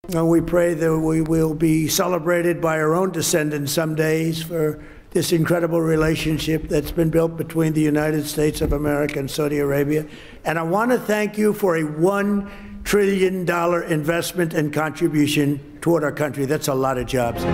And we pray that we will be celebrated by our own descendants some days for this incredible relationship that's been built between the United States of America and Saudi Arabia. And I want to thank you for a $1 trillion investment and contribution toward our country. That's a lot of jobs.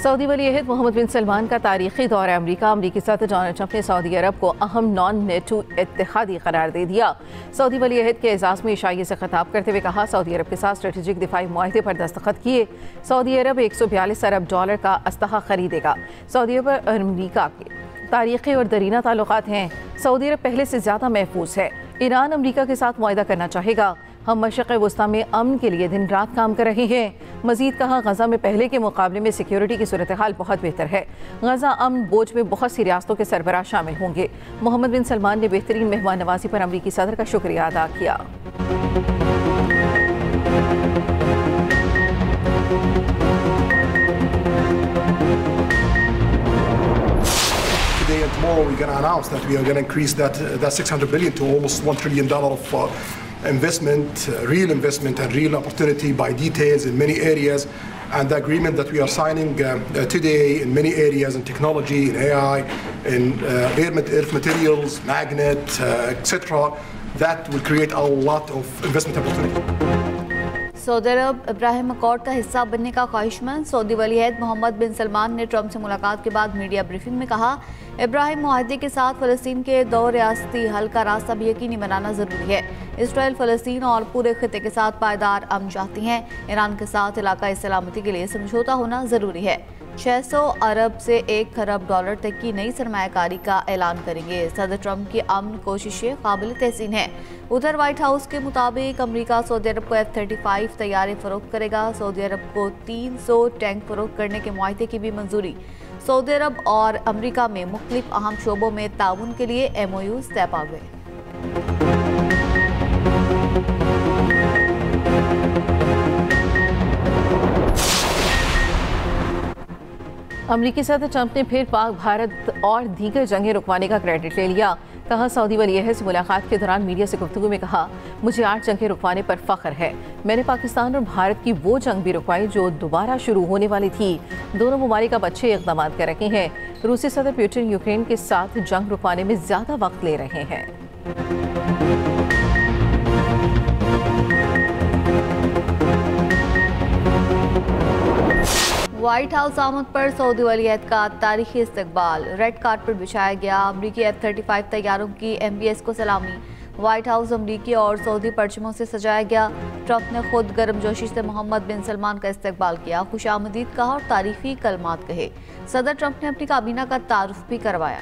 Saudi वली अहद Mohammed bin Salman का तारीखी दौरा अमरीका। अमरीकी सदर Donald Trump ने Saudi अरब को अहम नॉन नेटो इत्तेहादी करार दे दिया। सऊदी वली अहद के एजाज़ में ईशाइये से खिताब करते हुए कहा, सऊदी अरब के साथ स्ट्रेटेजिक दिफाई मुआहदे पर दस्तखत किए। सऊदी अरब $142 अरब का असलहा खरीदेगा। सऊदी अरब और अमरीका के तारीखी और दरीना ताल्लुकात हैं। सऊदी अरब पहले से ज़्यादा महफूज है। ईरान अमरीका के साथ मुआहदा करना चाहेगा। हम मशरिक़ वस्ता में अमन के लिए दिन रात काम कर रहे हैं। मज़ीद कहा, गज़ा में पहले के मुकाबले में सिक्योरिटी की सूरत हाल बहुत बेहतर है। गज़ा अमन बोझ में बहुत सी रियासतों के सरबराह शामिल होंगे। मोहम्मद बिन सलमान ने बेहतरीन मेहमान नवाजी पर अमरीकी सदर का शुक्रिया अदा किया। Today and tomorrow we're going to announce that we are going to increase that $600 billion to almost $1 trillion of investment, real investment and real opportunity by details in many areas. And the agreement that we are signing today in many areas in technology, in AI, in earth materials, magnet, etc., that will create a lot of investment opportunity. Saudi Arab Ibrahim accord का हिस्सा बनने का ख्वाहिशमंद। Saudi वली अहद Mohammed bin Salman ने Trump से मुलाकात के बाद मीडिया ब्रीफिंग में कहा, इब्राहिम मुआहदे के साथ फ़लस्तीन के 2 रियासती हल का रास्ता भी यकीनी बनाना ज़रूरी है। इसराइल फ़लस्तीन और पूरे खिते के साथ पायदार अमन चाहती हैं। ईरान के साथ इलाकाई सलामती के लिए समझौता होना ज़रूरी है। 600 अरब से $1 खरब तक की नई सरमायाकारी का ऐलान करेंगे। सदर ट्रंप की अमन कोशिशें काबिल तहसीन हैं। उधर व्हाइट हाउस के मुताबिक अमरीका सऊदी अरब को F-35 तैयारे फ़रोख्त करेगा। सऊदी अरब को 300 टैंक फ़रोख्त करने के मुआहदे की भी मंजूरी। सऊदी अरब और अमरीका में मुख्तलिफ अहम शोबों में ताउन के लिए MOUs तय पा गए। अमरीकी सदर ट्रंप ने फिर पाक भारत और दीगर जंगें रुकवाने का क्रेडिट ले लिया। कहा, सऊदी वली अहद से मुलाकात के दौरान मीडिया से गुफ्तगू में कहा, मुझे 8 जंगें रुकवाने पर फ़ख्र है। मैंने पाकिस्तान और भारत की वो जंग भी रुकवाई जो दोबारा शुरू होने वाली थी। दोनों ममालिक अब अच्छे इक़दाम कर रहे हैं। रूसी सदर पुतिन यूक्रेन के साथ जंग रुकवाने में ज़्यादा वक्त ले रहे हैं। व्हाइट हाउस आमद पर सऊदी वली अहद का तारीखी इस्तकबाल। रेड कार्पेट बिछाया गया। अमरीकी F-35 तैयारों की MBS को सलामी। व्हाइट हाउस अमरीकी और सऊदी परचमों से सजाया गया। ट्रंप ने खुद गर्मजोशी से मोहम्मद बिन सलमान का इस्तकबाल किया, खुशामदीद कहा और तारीखी कलमात कहे। सदर ट्रंप ने अपनी काबीना का तारुफ भी करवाया।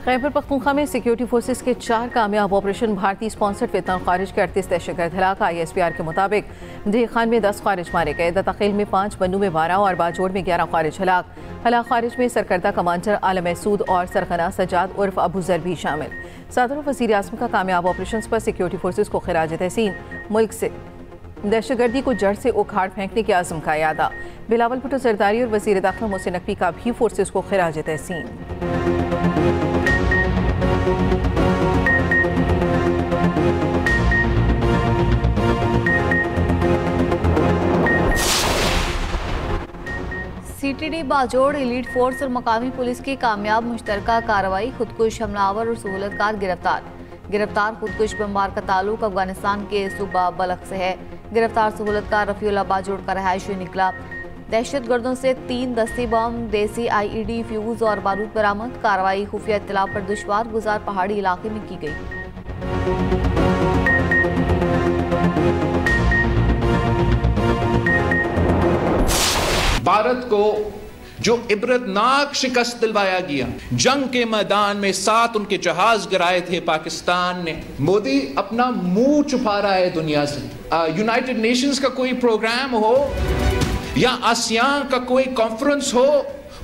खैबर पख्तूनख्वा में सिक्योरिटी फोर्सेस के 4 कामयाब ऑपरेशन। भारतीय स्पॉन्सर्ड फितना खारिज के 38 दहशतगर्द हलाक। ISPR के मुताबिक देह खान में 10 खारिज मारे गए। दताखेल में 5, बन्नू में 12 और बाजोड़ में 11 खारिज हलाक। हलाक खारिज में सरकर्दा कमांडर आला महसूद और सरगना सजाद उर्फ अबू जर भी शामिल। सदर और वज़ीर आज़म का कामयाब ऑपरेशन पर सिक्योरिटी फोर्सेस को खिराज तहसीन। मुल्क से दहशतगर्दी को जड़ से उखाड़ फेंकने के आज़म का यादा। बिलावल भुट्टो जरदारी और वज़ीर दाखिला मोहसिन नकवी का भी फोर्सेस को खिराज तहसीन। CTD बाजोड़ एलीट फोर्स और मकामी पुलिस की कामयाब मुश्तरका कार्रवाई। खुदकुश हमलावर और सहूलतकार गिरफ्तार खुदकुश बमबार का ताल्लुक अफगानिस्तान के सूबा बलख से है। गिरफ्तार सहूलतकार रफीउल्लाह बाजोड़ का रहायशी निकला। दहशतगर्दों से 3 दस्ती बम, देसी IED, फ्यूज और बारूद बरामद। कार्रवाई खुफिया इत्तला पर दुश्वार गुजार पहाड़ी इलाके में की गई। भारत को जो इबरतनाक शिकस्त दिलवाया गया, जंग के मैदान में 7 उनके जहाज गिराए थे पाकिस्तान ने। मोदी अपना मुंह छुपा रहा है दुनिया से। यूनाइटेड नेशंस का कोई प्रोग्राम हो या आसियान का कोई कॉन्फ्रेंस हो,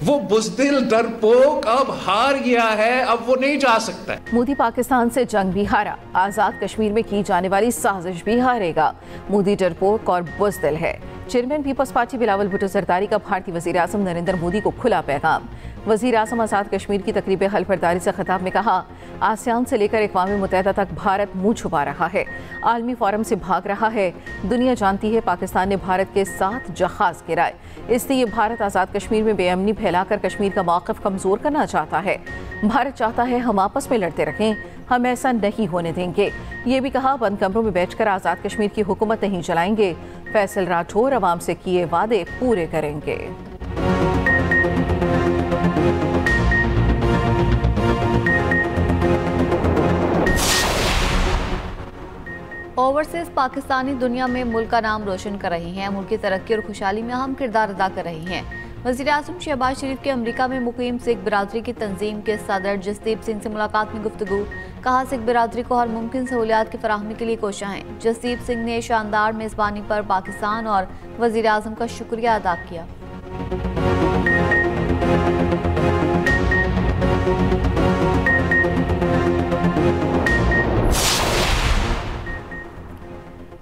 वो बुज़दिल डरपोक अब हार गया है, अब वो नहीं जा सकता है। मोदी पाकिस्तान से जंग भी हारा, आज़ाद कश्मीर में की जाने वाली साजिश भी हारेगा। मोदी डरपोक और बुज़दिल है। चेयरमैन पीपल्स पार्टी बिलावल भुट्टो जरदारी का भारतीय वज़ीर आज़म नरेंद्र मोदी को खुला पैगाम। वज़ीर आज़म आज़ाद कश्मीर की तकरीब हल्फबरदारी से खिताब में कहा, आसियान से लेकर अक़वाम मुत्तहिदा तक भारत मुंह छुपा रहा है, आलमी फोरम से भाग रहा है। दुनिया जानती है पाकिस्तान ने भारत के 7 जहाज़ गिराए, इसलिए भारत आज़ाद कश्मीर में बेअमनी फैलाकर कश्मीर का मौक़िफ़ कमज़ोर करना चाहता है। भारत चाहता है हम आपस में लड़ते रहें, हम ऐसा नहीं होने देंगे। ये भी कहा, बंद कमरों में बैठकर आज़ाद कश्मीर की हुकूमत नहीं चलाएंगे। फैसल राठौर अवाम से किए वादे पूरे करेंगे। ओवरसीज पाकिस्तानी दुनिया में मुल्क का नाम रोशन कर रही हैं, मुल्क की तरक्की और खुशहाली में अहम किरदार अदा कर रही हैं। वज़ीर आज़म शहबाज शरीफ की अमरीका में मुकीम सिख बिरादरी की तंजीम के सदर जसदीप सिंह से मुलाकात में गुफ्तगू। कहा, सिख बिरादरी को हर मुमकिन सहूलियात की फराहमी के लिए कोशिश हैं। जसदीप सिंह ने शानदार मेज़बानी पर पाकिस्तान और वज़ीर आज़म का शुक्रिया अदा किया।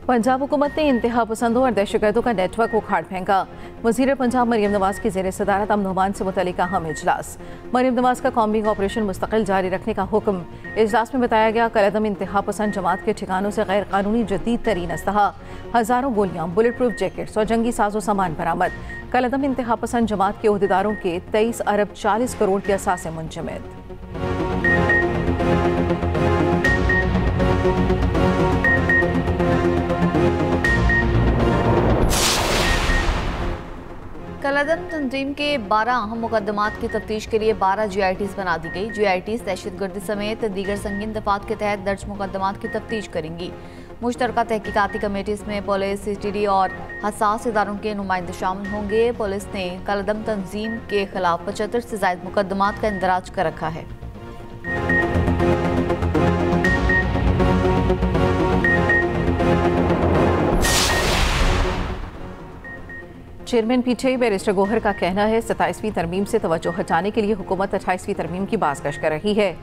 पंजाब हुकूमत ने इंतहा पसंदों और दहशतगर्दों का नेटवर्क उखाड़ फेंका। वज़ीर पंजाब मरियम नवाज की ज़ेर सदारत अमन अमान से मुतल्लिक़ अहम इजलास। मरियम नवाज का कॉम्बिंग ऑपरेशन मुस्तकिल जारी रखने का हुक्म। इजलास में बताया गया, कलअदम इंतहा पसंद जमात के ठिकानों से गैर कानूनी जदीद तरीन असलहा, हज़ारों गोलियां, बुलेट प्रूफ जैकेट्स और जंगी साजो सामान बरामद। कलअदम इंतहा पसंद जमात के अहदेदारों के 23 अरब 40 करोड़ के असासे मुंजमद। कलअदम तंजीम के 12 अहम मुकदमात की तफ्तीश के लिए 12 GITs बना दी गई। GITs दहशतगर्दी समेत दीगर संगीन दफात के तहत दर्ज मुकदमात की तफ्तीश करेंगी। मुश्तरका तहकीकाती कमेटी में पुलिस, CTD और हसास इदारों के नुमाइंदे शामिल होंगे। पुलिस ने कलअदम तंजीम के खिलाफ 75 से ज़ायद मुकदमात का इंदराज कर रखा है। चेयरमैन PTI बैरिस्टर गोहर का कहना है, 27वीं तरमीम से तवज्जो हटाने के लिए हुकूमत 28वीं तरमीम की बाज़कश कर रही है।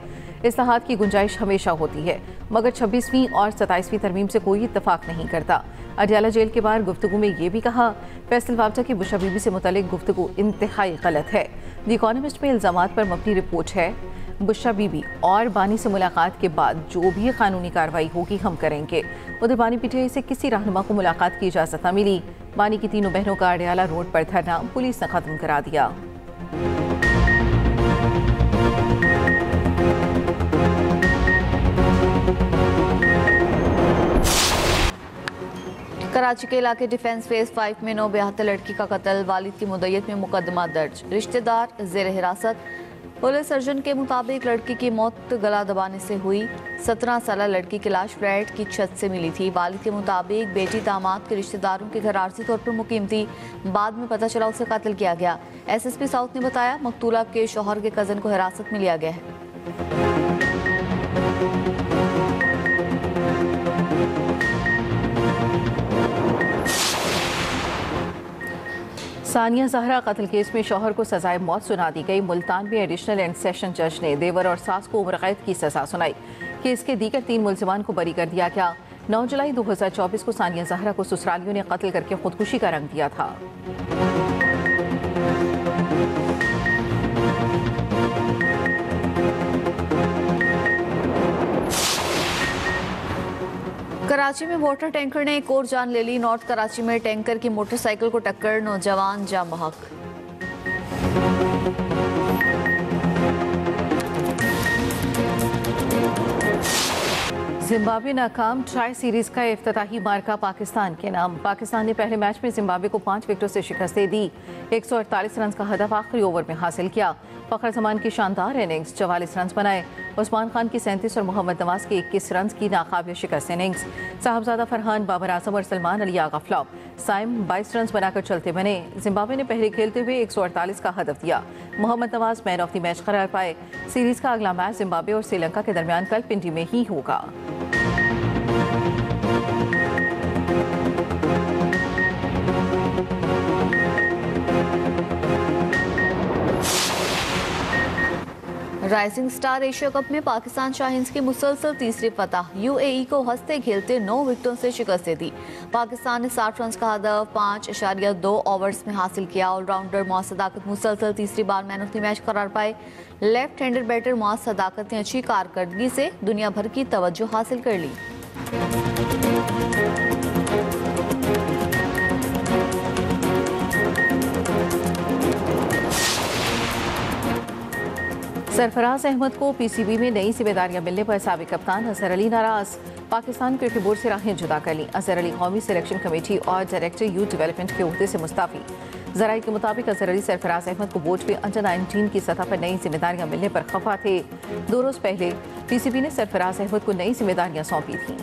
इस्लाहात की गुंजाइश हमेशा होती है, मगर 26वीं और 27वीं तरमीम से कोई इत्तफाक नहीं करता। अडयाला जेल के बाहर गुफ्तगू में ये भी कहा, फैसल वाबजा की बुशा बीबी से मुतल्लिक गुफ्तगू इंतहाई गलत है। द इकोनॉमिस्ट में इल्ज़ामात पर मबनी रिपोर्ट है। बुशा बीबी और बानी से मुलाकात के बाद जो भी कानूनी कार्रवाई होगी हम करेंगे। उधर बानी PTI से किसी रहनुमा को मुलाकात की इजाज़त न मिली। बानी की तीनों बहनों का अडयाला रोड पर धरना पुलिस ने खत्म करा दिया। कराची के इलाके डिफेंस फेज 5 में 9 बेहतर लड़की का कत्ल, वालिद की मुद्दत में मुकदमा दर्ज, रिश्तेदार जेर हिरासत। पुलिस सर्जन के मुताबिक लड़की की मौत गला दबाने से हुई। 17 साल लड़की की लाश फ्लैट की छत से मिली थी। वालिद के मुताबिक बेटी दामाद के रिश्तेदारों के घर आर्जी तौर पर मुकीम थी। बाद में पता चला उसे कत्ल किया गया। SSP साउथ ने बताया, मकतूला के शौहर के कज़न को हिरासत में लिया गया है। सानिया ज़हरा कत्ल केस में शौहर को सजाए मौत सुना दी गई। मुल्तान में एडिशनल एंड सेशन जज ने देवर और सास को उम्र कैद की सजा सुनाई। केस के दीगर 3 मुल्जिमान को बरी कर दिया गया। 9 जुलाई 2024 को सानिया ज़हरा को ससुरालियों ने कत्ल करके खुदकुशी का रंग दिया था। कराची में वाटर टैंकर ने एक और जान ले ली। नॉर्थ कराची में टैंकर की मोटरसाइकिल को टक्कर, नौजवान जाम बहक। जिम्बाब्वे नाकाम, ट्राई सीरीज का इफ्तिताही मार्का पाकिस्तान के नाम। पाकिस्तान ने पहले मैच में जिम्बाब्वे को 5 विकेटों से शिकस्त दे दी। 148 रन का हदफ आखिरी ओवर में हासिल किया। फखर जमान की शानदार इनिंग्स, 44 रन बनाए। उस्मान खान की 37 और मोहम्मद नवाज की 21 रन की नाकाबिल शिकस्त इनिंग्स। साहबजादा फरहान, बाबर आजम और सलमान अली आगा फ्लॉप। साइम 22 रन बनाकर चलते बने। जिम्बाब्वे ने पहले खेलते हुए 148 का हदफ दिया। Mohammad Nawaz man of the match करार पाए। सीरीज का अगला मैच जिम्बाब्वे और श्रीलंका के दरमियान कल पिंडी में ही होगा। राइजिंग स्टार एशिया कप में पाकिस्तान शाहीन्स की मुसलसल तीसरी फतह, यूएई को हंसते खेलते 9 विकेटों से शिकस्त दे दी। पाकिस्तान ने 60 रन का हदफ 5.2 ओवर्स में हासिल किया। ऑलराउंडर मुआज सदाकत मुसलसल तीसरी बार मैन ऑफ द मैच करार पाए। लेफ्ट हैंडेड बैटर मुआज सदाकत ने अच्छी कारकर्दगी से दुनिया भर की तवज्जो हासिल कर ली। सरफराज अहमद को पीसीबी में नई जिम्मेदारियां मिलने पर साबिक कप्तान अजहर अली नाराज। पाकिस्तान क्रिकेट बोर्ड से राहें जुदा कर ली। अजहर अली कौमी सिलेक्शन कमेटी और डायरेक्टर यूथ डेवलपमेंट के ओहदे से मुस्ताफी। जराये के मुताबिक अजहर अली सरफराज अहमद को बोर्ड में अंडर-19 की सतह पर नई जिम्मेदारियां मिलने पर खफा थे। 2 रोज पहले पीसीबी ने सरफराज अहमद को नई जिम्मेदारियां सौंपी थी।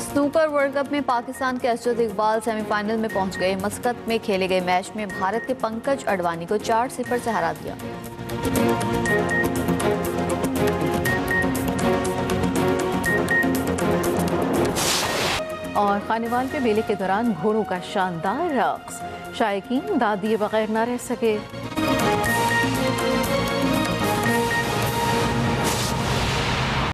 स्नूकर वर्ल्ड कप में पाकिस्तान के असद इकबाल सेमीफाइनल में पहुंच गए। मस्कत में खेले गए मैच में भारत के पंकज अडवाणी को 4-0 से हरा दिया। और खानेवाल के मेले के दौरान घोड़ों का शानदार रक्स, शायकीन दाद दिए बगैर न रह सके।